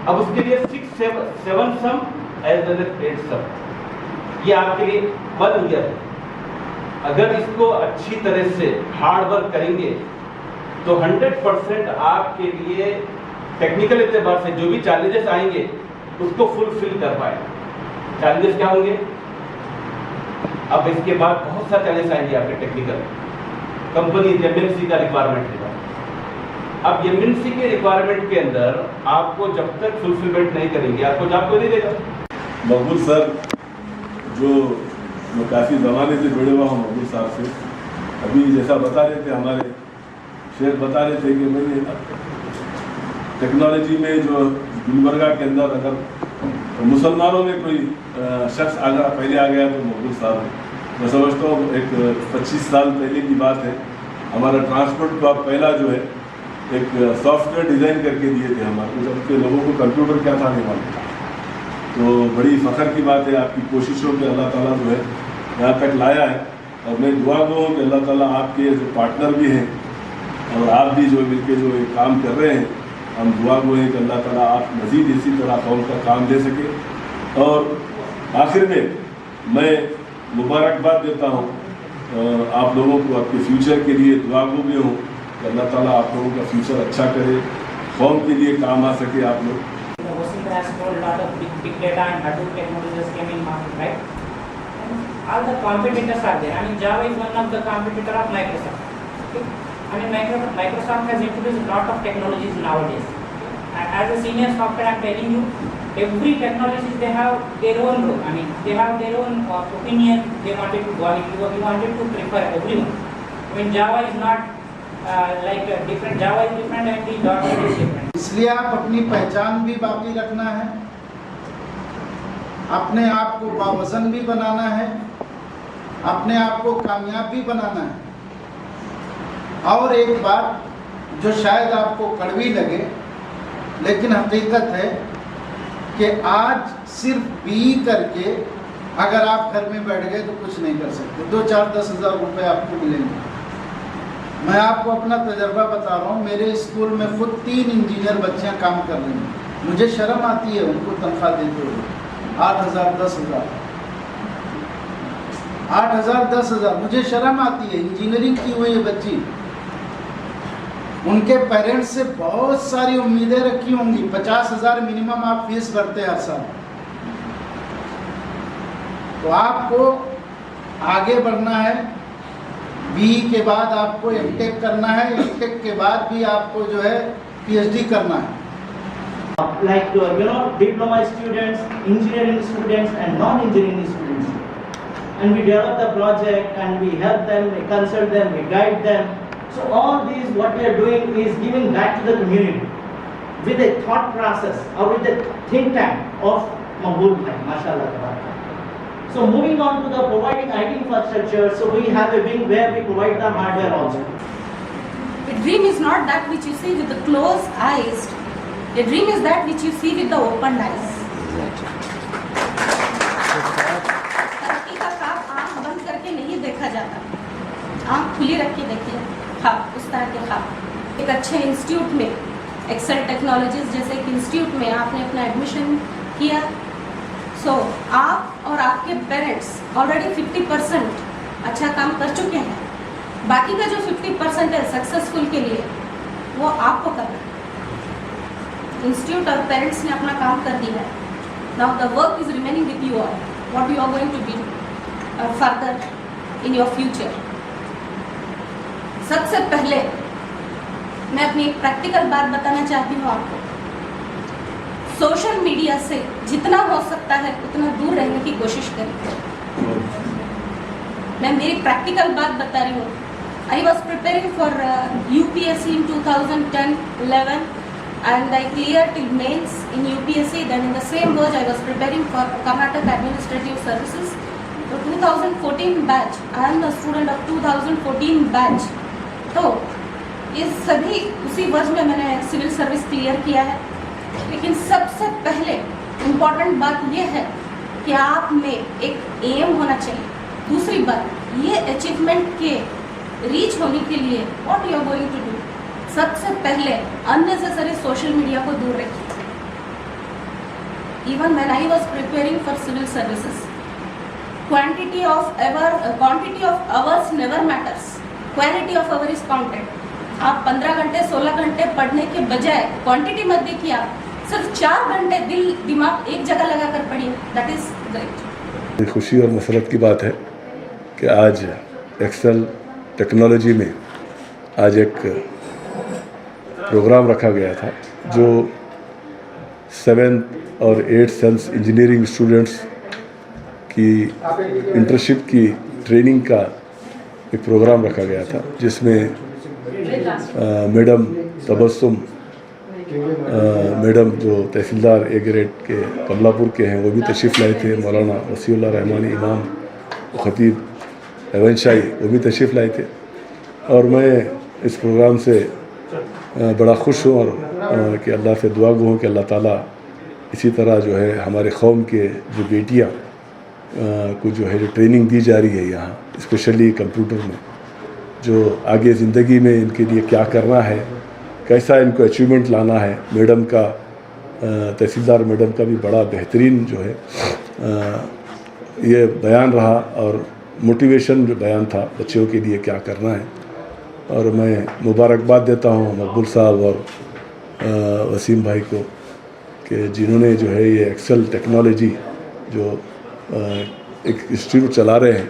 अब उसके लिए 6 7 सम एज वेल एज 8 सम, ये आपके लिए बन गया है। अगर इसको अच्छी तरह से हार्ड वर्क करेंगे तो 100% आपके लिए टेक्निकल एतबार से जो भी चैलेंजेस आएंगे उसको फुलफिल कर पाएंगे। चैलेंजेस क्या होंगे? अब इसके बाद बहुत सारे चैलेंजेस आएंगे आपके टेक्निकल। कंपनी एमएनसी का रिक्वायरमेंट है। अब एमएनसी के रिक्वायरमेंट के अंदर आपको जब तक फुलफिलमेंट नहीं करेंगे आपको जॉब कोई नहीं देगा। मकबूल सर, जो मैं काफ़ी ज़माने से जुड़े हुआ हूँ मकबूल साहब से, अभी जैसा बता रहे थे हमारे शेख बता रहे थे कि मैंने टेक्नोलॉजी में जो गुलबर्गा के अंदर अगर मुसलमानों में कोई शख्स अगर पहले आ गया तो मकबूल साहब है। मैं समझता हूँ एक 25 साल पहले की बात है। हमारा ट्रांसपोर्ट का पहला जो है एक सॉफ्टवेयर डिज़ाइन करके दिए थे हमारे, जबकि लोगों को कंप्यूटर क्या था नहीं मालूम। तो बड़ी फ़ख्र की बात है आपकी कोशिशों पे अल्लाह ताला जो है यहाँ तक लाया है। और मैं दुआ गो हूँ कि अल्लाह ताला आपके जो पार्टनर भी हैं और आप भी जो मिलके जो ये काम कर रहे हैं, हम दुआ गो हैं कि अल्लाह ताला आप मज़ीद इसी तरह कौम का काम दे सके। और आखिर में मैं मुबारकबाद देता हूँ आप लोगों को आपके फ्यूचर के लिए, दुआ गो भी हूँ कि अल्लाह ताला आप लोगों का फ्यूचर अच्छा करे, कौम के लिए काम आ सके आप लोग। Has told a lot of big data and Hadoop technologies came in market, right? And all the competitors are there. I mean, Java is one of the competitor of Microsoft. Okay? I mean, Microsoft has introduced a lot of technologies nowadays. And as a senior software, I'm telling you, every technology they have their own role. I mean, they have their own opinion. They wanted to go. You wanted to prefer everyone. I mean, Java is not like different. Java is different and the .NET is different. इसलिए आप अपनी पहचान भी बाकी रखना है, अपने आप को बावजन भी बनाना है, अपने आप को कामयाब भी बनाना है। और एक बात जो शायद आपको कड़वी लगे लेकिन हकीकत है कि आज सिर्फ बी करके अगर आप घर में बैठ गए तो कुछ नहीं कर सकते। 2-4-10 हज़ार रुपये आपको मिलेंगे। मैं आपको अपना तजर्बा बता रहा हूँ। मेरे स्कूल में खुद 3 इंजीनियर बच्चियाँ काम कर रही हैं। मुझे शर्म आती है उनको तनख्वाह देते हुए 8,000 10,000 8,000 10,000 मुझे शर्म आती है। इंजीनियरिंग की हुई है बच्ची, उनके पेरेंट्स से बहुत सारी उम्मीदें रखी होंगी। 50,000 मिनिमम आप फीस भरते हैं हर साल। तो आपको आगे बढ़ना है। बी के बाद आपको एमटेक करना है, एमटेक के बाद भी आपको जो है पीएचडी करना है। Like diploma students, engineering students and non-engineering students, and we develop the project and we help them, we consult them, we guide them. So all these what we are doing is giving back to the community with a thought process or with a think tank of Maqbool Bhai, mashallah. So moving on to the providing IT infrastructure, so we have a wing where we provide the hardware also. A dream is not that which you see with the closed eyes. A dream is that which you see with the open eyes. तरक्की का ख्वाब आँख बंद करके नहीं देखा जाता, आँख खुली रख के देखिए ख्वाब, उस तरह के ख्वाब। एक अच्छे इंस्टीट्यूट में, एक्सेल टेक्नोलॉजीज जैसे एक इंस्टीट्यूट में आपने अपना एडमिशन किया, सो आप और आपके पेरेंट्स ऑलरेडी 50% अच्छा काम कर चुके हैं। बाकी का जो 50% है सक्सेसफुल के लिए वो आपको करना है। इंस्टीट्यूट और पेरेंट्स ने अपना काम कर दिया है। Now the work is remaining with you all, what you are going to be further in your future. सबसे पहले मैं अपनी एक प्रैक्टिकल बात बताना चाहती हूँ आपको। सोशल मीडिया से जितना हो सकता है उतना दूर रहने की कोशिश करें। मैं मेरी प्रैक्टिकल बात बता रही हूँ। I was preparing for UPSC in 2010-11 and I cleared till mains in UPSC. Then in the same verge I was preparing for Karnataka Administrative Services. So 2014 batch, I am the student of 2014 batch. तो ये सभी उसी वर्ष में मैंने civil service clear किया है। लेकिन सबसे पहले इम्पॉर्टेंट बात यह है कि आप में एक एम होना चाहिए। दूसरी बात, ये अचीवमेंट के रीच होने के लिए what you are going to do, सबसे पहले अननेसेसरी सोशल मीडिया को दूर रखिए। even when I was preparing for civil services. Quantity of hours never matters. Quality of hour is counted. आप 15 घंटे 16 घंटे पढ़ने के बजाय क्वांटिटी मत देखिए, आप सिर्फ 4 घंटे दिल दिमाग एक जगह लगा कर पढ़िए. That is great. खुशी और मसरत की बात है कि आज एक्सेल टेक्नोलॉजी में आज एक प्रोग्राम रखा गया था जो 7th और 8th सेंस इंजीनियरिंग स्टूडेंट्स की इंटर्नशिप की ट्रेनिंग का एक प्रोग्राम रखा गया था, जिसमें मैडम तबस्सुम मैडम जो तहसीलदार ए ग्रेड के कमलापुर के हैं, वो भी तशरीफ़ लाए थे. मौलाना वसीउल्लाह रहमानी इमाम ख़तीब एवन शाही वो भी तशरीफ़ लाए थे. और मैं इस प्रोग्राम से बड़ा खुश हूँ और कि अल्लाह से दुआ गो हूँ कि अल्लाह ताला इसी तरह जो है हमारे कौम के जो बेटियाँ को जो है जो ट्रेनिंग दी जा रही है यहाँ, स्पेशली कंप्यूटर में, जो आगे ज़िंदगी में इनके लिए क्या करना है, कैसा इनको अचीवमेंट लाना है. मैडम का तहसीलदार मैडम का भी बड़ा बेहतरीन जो है ये बयान रहा और मोटिवेशन जो बयान था बच्चों के लिए क्या करना है. और मैं मुबारकबाद देता हूँ मकबूल साहब और वसीम भाई को कि जिन्होंने जो है ये एक्सेल टेक्नोलॉजी जो एक इंस्टीट्यूट चला रहे हैं,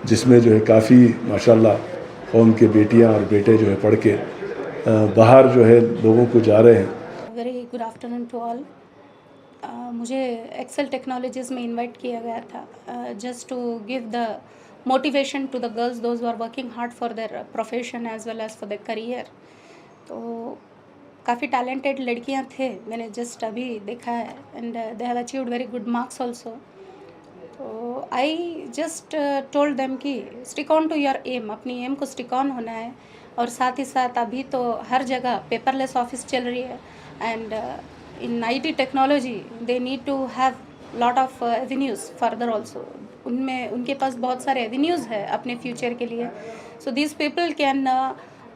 जिसमें जो है काफ़ी माशाल्लाह कौम के बेटियां और बेटे जो है पढ़ के बाहर जो है लोगों को जा रहे हैं. Very good afternoon to all. मुझे एक्सेल टेक्नोलॉजीज़ में इनवाइट किया गया था just to give the motivation to the girls those are working hard for their profession as well as for their career. तो काफ़ी टैलेंटेड लड़कियां थे, मैंने जस्ट अभी देखा है, and they have achieved very good marks also. तो I just told them कि stick on to your aim, अपनी एम को स्टिक ऑन होना है. और साथ ही साथ अभी तो हर जगह पेपरलेस ऑफिस चल रही है, and in IT technology they need to have lot of avenues further also. उनमें उनके पास बहुत सारे एवेन्यूज़ है अपने फ्यूचर के लिए. So these people can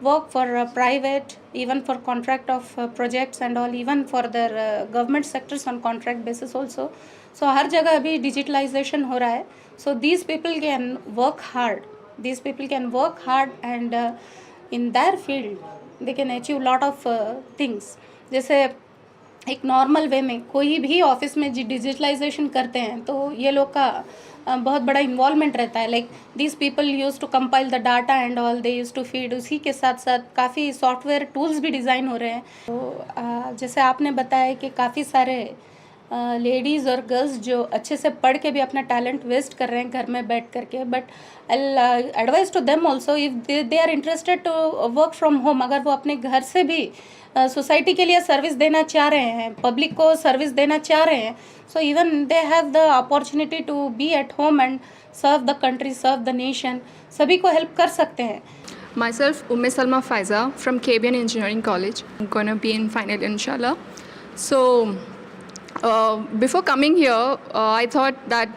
work for private, even for contract of projects and all, even for their government sectors on contract basis also. So हर जगह अभी digitalization हो रहा है. So these people can work hard. These people can work hard and in their field they can achieve lot of things. जैसे एक normal way में कोई भी ऑफिस में डिजिटलाइजेशन करते हैं तो ये लोग का बहुत बड़ा इन्वॉल्वमेंट रहता है. Like this people use to compile the data and all, they use to feed. उसी के साथ साथ काफ़ी सॉफ्टवेयर टूल्स भी डिज़ाइन हो रहे हैं. तो जैसे आपने बताया कि काफ़ी सारे लेडीज़ और गर्ल्स जो अच्छे से पढ़ के भी अपना टैलेंट वेस्ट कर रहे हैं घर में बैठ करके, but I advise to them also if they are interested to work from home. अगर वो अपने घर से भी सोसाइटी के लिए सर्विस देना चाह रहे हैं, पब्लिक को सर्विस देना चाह रहे हैं, so even they have the opportunity to be at home and serve the country, serve the nation. सभी को हेल्प कर सकते हैं. Myself, Salma Faiza from KBN Engineering College. I'm gonna be in final, inshallah. So, before coming here, I thought that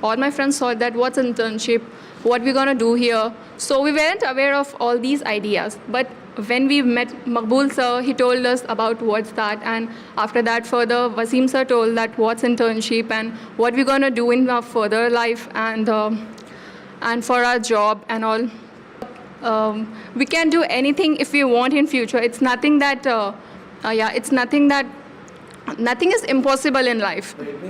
all my friends thought that what's internship, what we're gonna do here. So we weren't aware of all these ideas. But when we met Maqbool sir, he told us about what's that, and after that further Wasim sir told that what's internship and what we're gonna do in our further life and for our job and all. We can do anything if we want in future. It's nothing that nothing is impossible in life.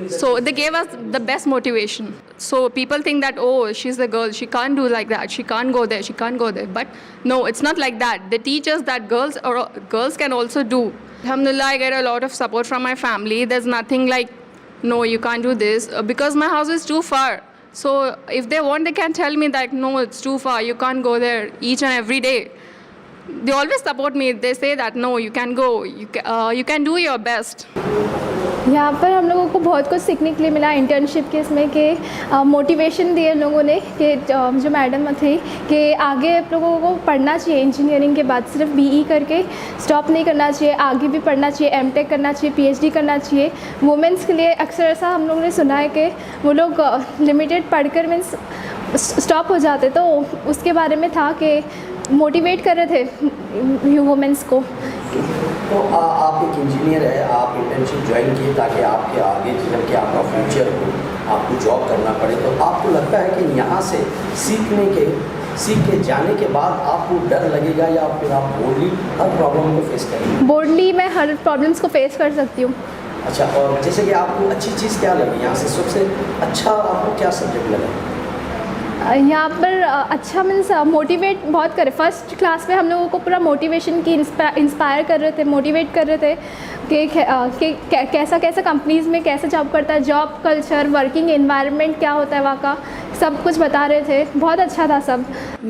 So they gave us the best motivation. So people think that, oh, she's a girl, she can't do like that, she can't go there, she can't go there. But no, it's not like that. They teach us that girls can also do. Alhamdulillah, I get a lot of support from my family. There's nothing like, no, you can't do this, because my house is too far. So if they want, they can tell me that, no, it's too far, you can't go there each and every day. They always support me. They say that, no, you can go, you can do your best. यहाँ पर हम लोगों को बहुत कुछ सीखने के लिए मिला इंटर्नशिप के इसमें कि मोटिवेशन दिए लोगों ने कि जो मैडम थी कि आगे आप लोगों को पढ़ना चाहिए. इंजीनियरिंग के बाद सिर्फ BE करके स्टॉप नहीं करना चाहिए, आगे भी पढ़ना चाहिए, MTech करना चाहिए, PhD करना चाहिए. वुमेंस के लिए अक्सर ऐसा हम लोगों ने सुना है कि वो लोग लिमिटेड पढ़कर मीन्स स्टॉप हो जाते. तो उसके बारे में था कि मोटिवेट कर रहे थे वुमेंस को. तो आप एक इंजीनियर है, आप इंटर्नशिप ज्वाइन किए ताकि आपके आगे चल के आपका फ्यूचर हो, आपको जॉब करना पड़े, तो आपको लगता है कि यहाँ से सीख के जाने के बाद आपको डर लगेगा या फिर आप बोल्डली हर प्रॉब्लम को फेस करेंगे? बोल्डली मैं हर प्रॉब्लम्स को फेस कर सकती हूँ। अच्छा, और जैसे कि आपको अच्छी चीज़ क्या लगी यहाँ से, सबसे अच्छा आपको क्या सब्जेक्ट लगा? यहाँ पर अच्छा मीन्स मोटिवेट बहुत करे। फर्स्ट क्लास में हम लोगों को पूरा मोटिवेशन की इंस्पायर कर रहे थे, मोटिवेट कर रहे थे कि कैसा कंपनीज़ में कैसे जॉब करता है, जॉब कल्चर, वर्किंग एनवायरनमेंट क्या होता है वहाँ का, सब कुछ बता रहे थे। बहुत अच्छा था सब।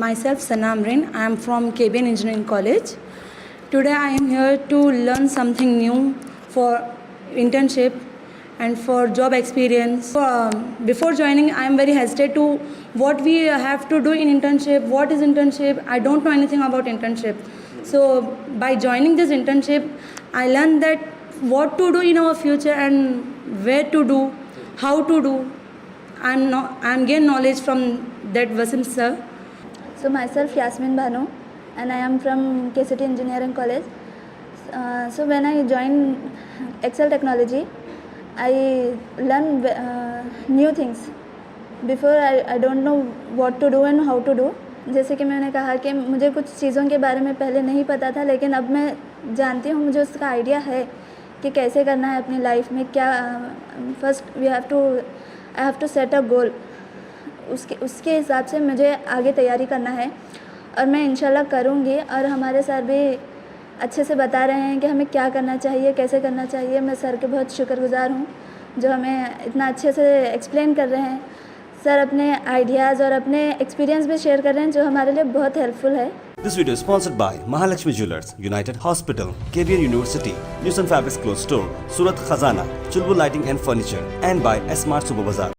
Myself Sana Amrin, I am from KBN Engineering College. Today I am here to learn something new for internship and for job experience. Before joining, I am very hesitant to what we have to do in internship, what is internship. I don't know anything about internship. So by joining this internship, I learned that what to do in our future and where to do, how to do, and gain knowledge from that Vasim sir. So myself Yasmin Bhanu, and I am from KCT Engineering College. So when I joined Excel Technology, I learn new things. Before I don't know what to do and how to do. जैसे कि मैंने कहा कि मुझे कुछ चीज़ों के बारे में पहले नहीं पता था, लेकिन अब मैं जानती हूँ, मुझे उसका आइडिया है कि कैसे करना है अपनी लाइफ में। क्या first I have to set a goal, उसके हिसाब से मुझे आगे तैयारी करना है और मैं इंशाल्लाह करूँगी। और हमारे सर भी अच्छे से बता रहे हैं कि हमें क्या करना चाहिए, कैसे करना चाहिए। मैं सर के बहुत शुक्रगुजार हूँ जो हमें इतना अच्छे से एक्सप्लेन कर रहे हैं। सर अपने आइडियाज़ और अपने एक्सपीरियंस भी शेयर कर रहे हैं जो हमारे लिए बहुत हेल्पफुल है। This video is sponsored by Mahalakshmi Jewelers, United Hospital, KBN University, News and Fabrics Clothes Store, Surat Khazana, Chulbul Lighting and Furniture, and by S Mart Super Bazaar.